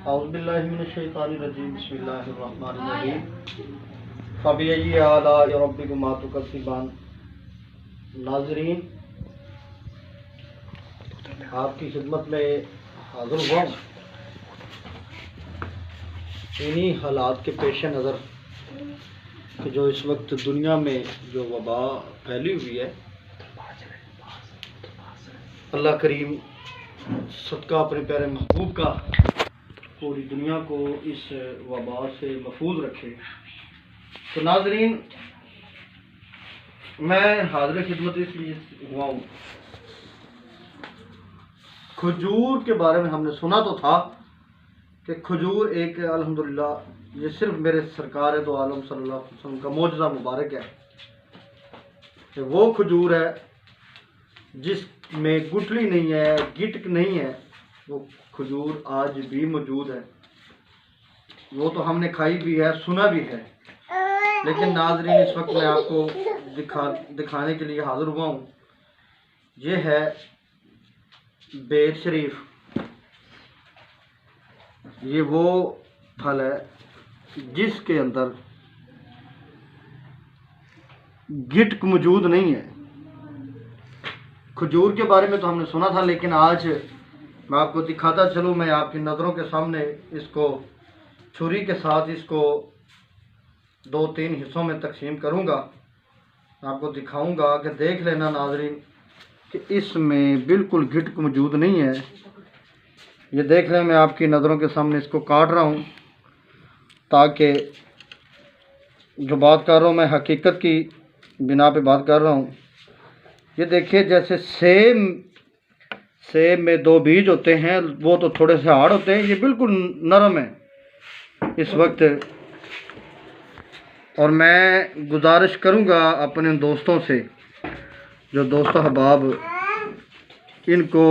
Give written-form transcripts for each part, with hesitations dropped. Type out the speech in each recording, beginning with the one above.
औज़ुबिल्लाहि मिनश्शैतानिर्रजीम बिस्मिल्लाहिर्रहमानिर्रहीम फ़बिअय्यि आलाइ रब्बिकुमा तुकज़्ज़िबान। नाज़रीन, आपकी खिदमत में हाज़िर हुआ हूँ इन्हीं हालात के पेश नज़र कि जो इस वक्त दुनिया में जो वबा फैली हुई है, अल्लाह करीम सदका अपने प्यारे महबूब का पूरी दुनिया को इस वबा से महफूज रखे। तो नाज़रीन, मैं हाज़िर खिदमत इसलिए हुआ हूँ, खजूर के बारे में हमने सुना तो था कि खजूर एक अल्हम्दुलिल्लाह ये सिर्फ मेरे सरकार दो आलम सल्लल्लाहु अलैहि वसल्लम का मौजज़ा मुबारक है कि वो खजूर है जिसमें गुठली नहीं है, गिटक नहीं है। वो खजूर आज भी मौजूद है। वो तो हमने खाई भी है, सुना भी है। लेकिन नाज़रीन, इस वक्त मैं आपको दिखाने के लिए हाज़िर हुआ हूँ। ये है बेर शरीफ। ये वो फल है जिसके अंदर गिटक मौजूद नहीं है। खजूर के बारे में तो हमने सुना था, लेकिन आज मैं आपको दिखाता चलूँ। मैं आपकी नज़रों के सामने इसको छुरी के साथ इसको 2-3 हिस्सों में तकसीम करूँगा। आपको दिखाऊँगा कि देख लेना नाज़रीन कि इसमें बिल्कुल गिटक मौजूद नहीं है। ये देख लें, मैं आपकी नज़रों के सामने इसको काट रहा हूँ ताकि जो बात कर रहा हूँ मैं हकीकत की बिना पे बात कर रहा हूँ। ये देखिए, जैसे सेब में 2 बीज होते हैं, वो तो थोड़े से हार्ड होते हैं, ये बिल्कुल नरम है इस वक्त। और मैं गुजारिश करूँगा अपने दोस्तों से, जो दोस्त अहबाब इनको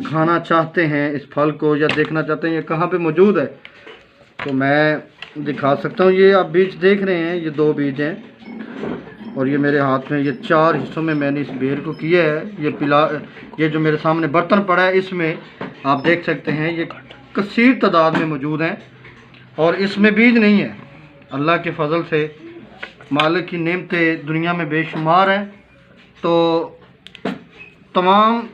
खाना चाहते हैं, इस फल को, या देखना चाहते हैं ये कहाँ पे मौजूद है, तो मैं दिखा सकता हूँ। ये आप बीज देख रहे हैं, ये 2 बीज हैं और ये मेरे हाथ में, ये 4 हिस्सों में मैंने इस बेर को किया है। ये जो मेरे सामने बर्तन पड़ा है, इसमें आप देख सकते हैं ये कसीर तादाद में मौजूद हैं और इसमें बीज नहीं है। अल्लाह के फजल से मालिक की नेमतें दुनिया में बेशुमार हैं। तो तमाम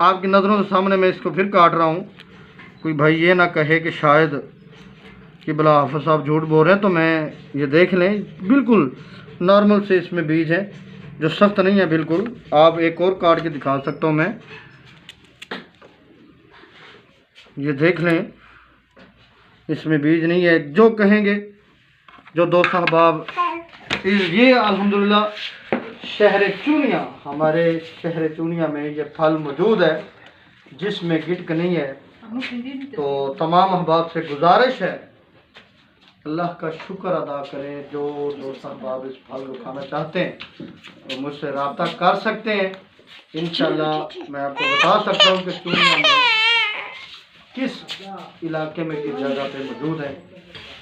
आपकी नज़रों के सामने मैं इसको फिर काट रहा हूँ। कोई भाई ये ना कहे कि शायद कि भला हाफ़िज़ साहब झूठ बोल रहे हैं। तो मैं ये देख लें, बिल्कुल नॉर्मल से इसमें बीज है, जो सख्त नहीं है बिल्कुल। आप एक और काट के दिखा सकता हूँ मैं, ये देख लें, इसमें बीज नहीं है। जो कहेंगे जो दोस्त अहबाब, ये अल्हम्दुलिल्लाह शहर चूनिया, हमारे शहर चूनिया में ये फल मौजूद है जिसमें गिटक नहीं है। तो तमाम अहबाब से गुजारिश है, अल्लाह का शुक्र अदा करें। जो दोस्त अहबाब इस फल को खाना चाहते हैं तो मुझसे रब्ता कर सकते हैं। इंशाल्लाह मैं आपको बता सकता हूँ कि चूनिया में किस इलाके में किस जगह पे मौजूद है।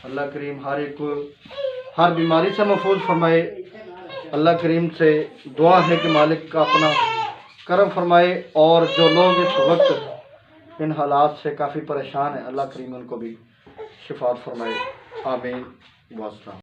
अल्लाह करीम हर एक को हर बीमारी से महफूज फरमाए। अल्लाह करीम से दुआ है कि मालिक का अपना करम फरमाए। और जो लोग इस वक्त इन हालात से काफ़ी परेशान हैं, अल्लाह करीम उनको भी शिफात फरमाए। आमीन। वास्सलाम।